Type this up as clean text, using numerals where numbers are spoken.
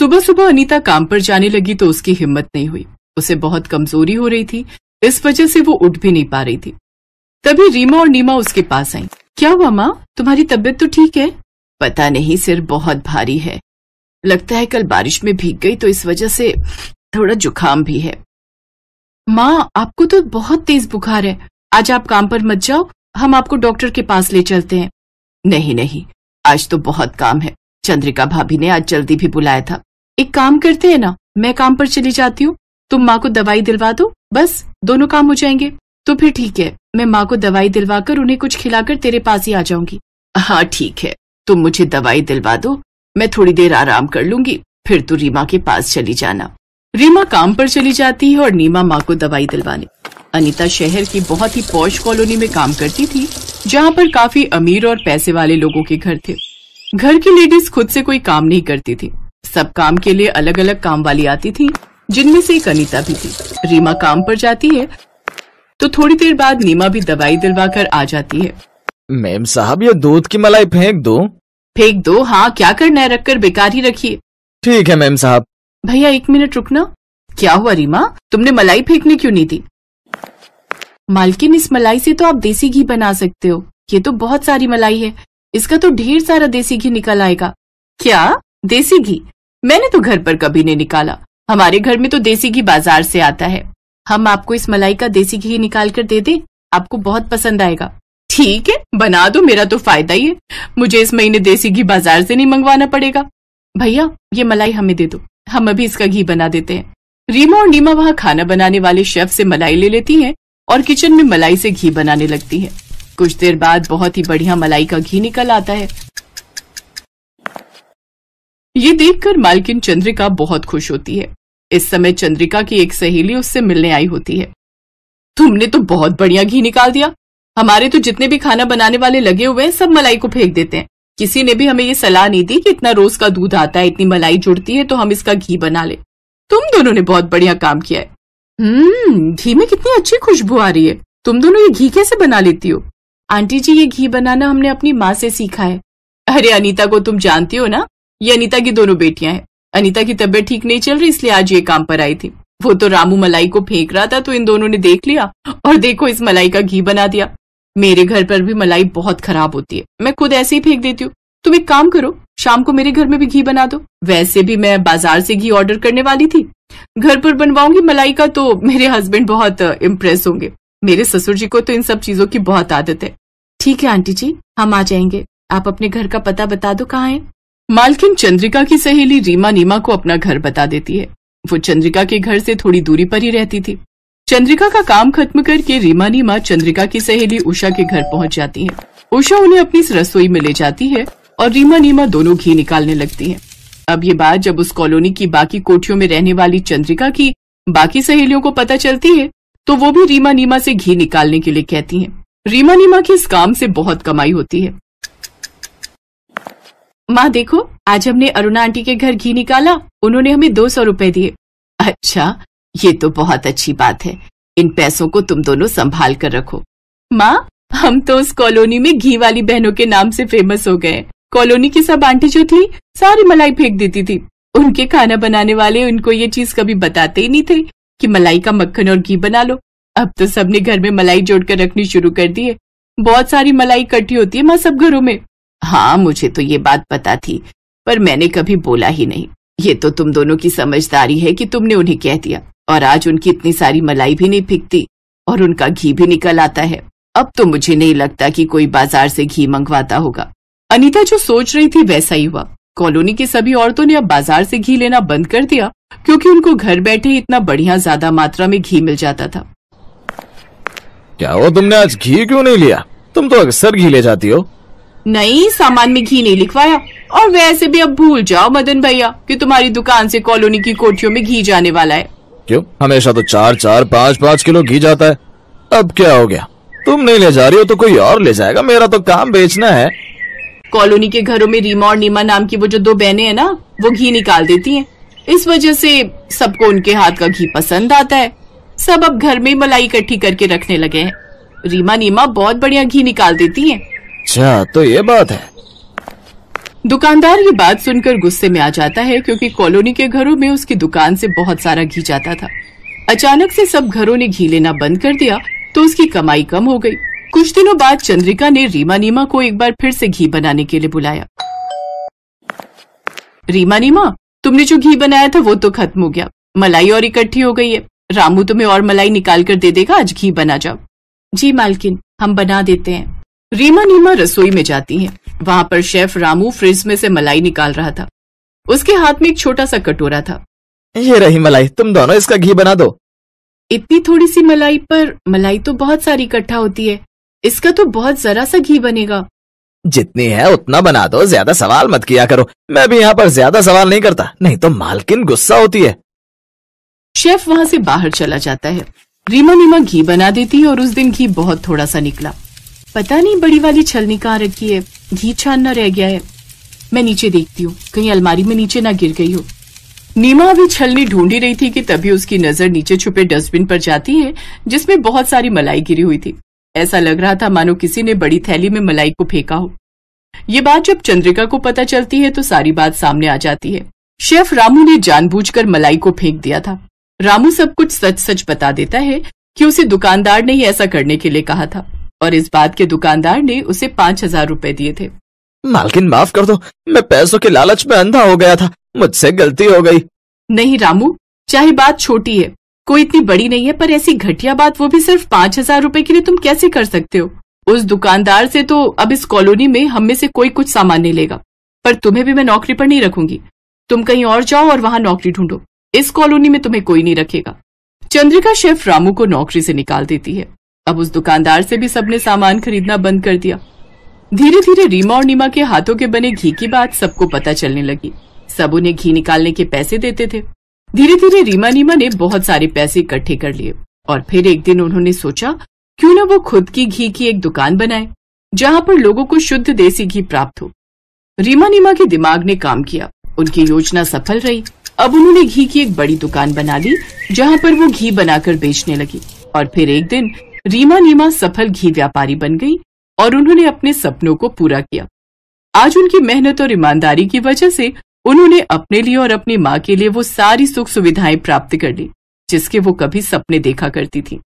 सुबह सुबह अनीता काम पर जाने लगी तो उसकी हिम्मत नहीं हुई। उसे बहुत कमजोरी हो रही थी, इस वजह से वो उठ भी नहीं पा रही थी। तभी रीमा और नीमा उसके पास आई। क्या हुआ माँ, तुम्हारी तबीयत तो ठीक है? पता नहीं, सिर बहुत भारी है, लगता है कल बारिश में भीग गई तो इस वजह से थोड़ा जुकाम भी है। माँ, आपको तो बहुत तेज बुखार है, आज आप काम पर मत जाओ, हम आपको डॉक्टर के पास ले चलते हैं। नहीं नहीं, आज तो बहुत काम है, चंद्रिका भाभी ने आज जल्दी भी बुलाया था। एक काम करते हैं ना, मैं काम पर चली जाती हूँ, तुम माँ को दवाई दिलवा दो, बस दोनों काम हो जाएंगे। तो फिर ठीक है, मैं माँ को दवाई दिलवाकर उन्हें कुछ खिलाकर तेरे पास ही आ जाऊंगी। हाँ ठीक है, तुम मुझे दवाई दिलवा दो, मैं थोड़ी देर आराम कर लूंगी, फिर तू रीमा के पास चली जाना। रीमा काम पर चली जाती है और नीमा माँ को दवाई दिलवाने। अनीता शहर की बहुत ही पॉश कॉलोनी में काम करती थी, जहाँ पर काफी अमीर और पैसे वाले लोगों के घर थे। घर की लेडीज खुद से कोई काम नहीं करती थी, सब काम के लिए अलग अलग काम वाली आती थी, जिनमें से एक अनीता भी थी। रीमा काम पर जाती है तो थोड़ी देर बाद नीमा भी दवाई दिलवा कर आ जाती है। मैम साहब, ये दूध की मलाई फेंक दो। फेंक दो? हाँ, क्या करना है, रखकर बेकार ही रखिए। ठीक है मैम साहब। भैया 1 मिनट रुकना। क्या हुआ रीमा, तुमने मलाई फेंकने क्यों नहीं दी? मालकिन, इस मलाई से तो आप देसी घी बना सकते हो, ये तो बहुत सारी मलाई है, इसका तो ढेर सारा देसी घी निकल आएगा। क्या देसी घी? मैंने तो घर पर कभी नहीं निकाला, हमारे घर में तो देसी घी बाजार से आता है। हम आपको इस मलाई का देसी घी निकाल कर दे दें, आपको बहुत पसंद आएगा। ठीक है, बना दो, मेरा तो फायदा ही है, मुझे इस महीने देसी घी बाजार से नहीं मंगवाना पड़ेगा। भैया ये मलाई हमें दे दो, हम अभी इसका घी बना देते हैं। रीमा और नीमा वहाँ खाना बनाने वाले शेफ से मलाई ले लेती हैं और किचन में मलाई से घी बनाने लगती है। कुछ देर बाद बहुत ही बढ़िया मलाई का घी निकल आता है। ये देखकर मालकिन चंद्रिका बहुत खुश होती है। इस समय चंद्रिका की एक सहेली उससे मिलने आई होती है। तुमने तो बहुत बढ़िया घी निकाल दिया, हमारे तो जितने भी खाना बनाने वाले लगे हुए हैं सब मलाई को फेंक देते हैं, किसी ने भी हमें ये सलाह नहीं दी कि इतना रोज का दूध आता है, इतनी मलाई जुड़ती है तो हम इसका घी बना ले। तुम दोनों ने बहुत बढ़िया काम किया है। घी में कितनी अच्छी खुशबू आ रही है, तुम दोनों ये घी कैसे बना लेती हो? आंटी जी, ये घी बनाना हमने अपनी माँ से सीखा है। अरे अनीता को तुम जानती हो ना, ये अनीता की दोनों बेटियां हैं। अनीता की तबीयत ठीक नहीं चल रही, इसलिए आज ये काम पर आई थी। वो तो रामू मलाई को फेंक रहा था तो इन दोनों ने देख लिया और देखो इस मलाई का घी बना दिया। मेरे घर पर भी मलाई बहुत खराब होती है, मैं खुद ऐसे ही फेंक देती हूँ। तुम एक काम करो, शाम को मेरे घर में भी घी बना दो। वैसे भी मैं बाजार से घी ऑर्डर करने वाली थी, घर पर बनवाऊंगी मलाई का तो मेरे हस्बैंड बहुत इम्प्रेस होंगे। मेरे ससुर जी को तो इन सब चीजों की बहुत आदत है। ठीक है आंटी जी, हम आ जाएंगे, आप अपने घर का पता बता दो कहाँ है। मालकिन चंद्रिका की सहेली रीमा नीमा को अपना घर बता देती है। वो चंद्रिका के घर से थोड़ी दूरी पर ही रहती थी। चंद्रिका का काम खत्म करके रीमा नीमा चंद्रिका की सहेली उषा के घर पहुंच जाती है। उषा उन्हें अपनी रसोई में ले जाती है और रीमा नीमा दोनों घी निकालने लगती हैं। अब ये बात जब उस कॉलोनी की बाकी कोठियों में रहने वाली चंद्रिका की बाकी सहेलियों को पता चलती है तो वो भी रीमा नीमा से घी निकालने के लिए कहती हैं। रीमा नीमा की इस काम से बहुत कमाई होती है। माँ देखो, आज हमने अरुणा आंटी के घर घी निकाला, उन्होंने हमें 200 रुपए दिए। अच्छा, ये तो बहुत अच्छी बात है, इन पैसों को तुम दोनों संभाल कर रखो। माँ, हम तो उस कॉलोनी में घी वाली बहनों के नाम से फेमस हो गए। कॉलोनी की सब आंटी जो थी सारी मलाई फेंक देती थी, उनके खाना बनाने वाले उनको ये चीज कभी बताते ही नहीं थे कि मलाई का मक्खन और घी बना लो। अब तो सबने घर में मलाई जोड़कर रखनी शुरू कर दी है, बहुत सारी मलाई इकट्ठी होती है माँ सब घरों में। हाँ, मुझे तो ये बात पता थी, पर मैंने कभी बोला ही नहीं। ये तो तुम दोनों की समझदारी है कि तुमने उन्हें कह दिया, और आज उनकी इतनी सारी मलाई भी नहीं फिकती और उनका घी भी निकल आता है। अब तो मुझे नहीं लगता कि कोई बाजार से घी मंगवाता होगा। अनीता जो सोच रही थी वैसा ही हुआ। कॉलोनी की सभी औरतों ने अब बाजार से घी लेना बंद कर दिया, क्योंकि उनको घर बैठे ही इतना बढ़िया ज्यादा मात्रा में घी मिल जाता था। क्या हो, तुमने आज घी क्यों नहीं लिया? तुम तो अक्सर घी ले जाती हो। नहीं, सामान में घी नहीं लिखवाया, और वैसे भी अब भूल जाओ मदन भैया कि तुम्हारी दुकान से कॉलोनी की कोठियों में घी जाने वाला है। क्यों, हमेशा तो 4-4, 5-5 किलो घी जाता है, अब क्या हो गया? तुम नहीं ले जा रही हो तो कोई और ले जाएगा, मेरा तो काम बेचना है। कॉलोनी के घरों में रीमा और नीमा नाम की वो जो 2 बहनें हैं ना, वो घी निकाल देती हैं। इस वजह से सबको उनके हाथ का घी पसंद आता है। सब अब घर में मलाई इकट्ठी करके रखने लगे हैं। रीमा नीमा बहुत बढ़िया घी निकाल देती हैं। अच्छा, तो ये बात है। दुकानदार ये बात सुनकर गुस्से में आ जाता है क्योंकि कॉलोनी के घरों में उसकी दुकान से बहुत सारा घी जाता था। अचानक से सब घरों ने घी लेना बंद कर दिया तो उसकी कमाई कम हो गई। कुछ दिनों बाद चंद्रिका ने रीमा नीमा को एक बार फिर से घी बनाने के लिए बुलाया। रीमा नीमा, तुमने जो घी बनाया था वो तो खत्म हो गया, मलाई और इकट्ठी हो गई है। रामू तुम्हें और मलाई निकाल कर दे देगा, आज घी बना जाओ। जी मालकिन, हम बना देते हैं। रीमा नीमा रसोई में जाती हैं। वहां पर शेफ रामू फ्रिज में से मलाई निकाल रहा था। उसके हाथ में एक छोटा सा कटोरा था। ये रही मलाई, तुम दोनों इसका घी बना दो। इतनी थोड़ी सी मलाई पर मलाई तो बहुत सारी इकट्ठा होती है, इसका तो बहुत जरा सा घी बनेगा। जितनी है उतना बना दो, ज्यादा सवाल मत किया करो। मैं भी यहाँ पर ज्यादा सवाल नहीं करता, नहीं तो मालकिन गुस्सा होती है। शेफ वहां से बाहर चला जाता है। रीमा नीमा घी बना देती है और उस दिन घी बहुत थोड़ा सा निकला। पता नहीं बड़ी वाली छलनी कहाँ रखी है, घी छानना रह गया है। मैं नीचे देखती हूँ, कहीं अलमारी में नीचे ना गिर गई हो। नीमा अभी छलनी ढूंढ ही रही थी कि तभी उसकी नजर नीचे छुपे डस्टबिन पर जाती है जिसमें बहुत सारी मलाई गिरी हुई थी। ऐसा लग रहा था मानो किसी ने बड़ी थैली में मलाई को फेंका हो। ये बात जब चंद्रिका को पता चलती है तो सारी बात सामने आ जाती है। शेफ रामू ने जानबूझकर मलाई को फेंक दिया था। रामू सब कुछ सच सच बता देता है कि उसे दुकानदार ने ही ऐसा करने के लिए कहा था और इस बात के दुकानदार ने उसे 5,000 रुपए दिए थे। मालकिन माफ कर दो, मैं पैसों के लालच में अंधा हो गया था, मुझसे गलती हो गई। नहीं रामू, चाहे बात छोटी है, कोई इतनी बड़ी नहीं है, पर ऐसी घटिया बात वो भी सिर्फ 5,000 रुपए के लिए तुम कैसे कर सकते हो? उस दुकानदार से तो अब इस कॉलोनी में हम में से कोई कुछ सामान नहीं लेगा, पर तुम्हें भी मैं नौकरी पर नहीं रखूंगी। तुम कहीं और जाओ और वहां नौकरी ढूंढो, इस कॉलोनी में तुम्हें कोई नहीं रखेगा। चंद्रिका शेफ रामू को नौकरी से निकाल देती है। अब उस दुकानदार से भी सबने सामान खरीदना बंद कर दिया। धीरे धीरे रीमा और नीमा के हाथों के बने घी की बात सबको पता चलने लगी। सब उन्हें घी निकालने के पैसे देते थे। धीरे धीरे रीमा नीमा ने बहुत सारे पैसे इकट्ठे कर लिए और फिर एक दिन उन्होंने सोचा क्यों न वो खुद की घी की एक दुकान बनाए जहां पर लोगों को शुद्ध देसी घी प्राप्त हो। रीमा नीमा के दिमाग ने काम किया, उनकी योजना सफल रही। अब उन्होंने घी की एक बड़ी दुकान बना ली जहां पर वो घी बनाकर बेचने लगी और फिर एक दिन रीमा नीमा सफल घी व्यापारी बन गई और उन्होंने अपने सपनों को पूरा किया। आज उनकी मेहनत और ईमानदारी की वजह से उन्होंने अपने लिए और अपनी माँ के लिए वो सारी सुख सुविधाएं प्राप्त कर ली जिसके वो कभी सपने देखा करती थी।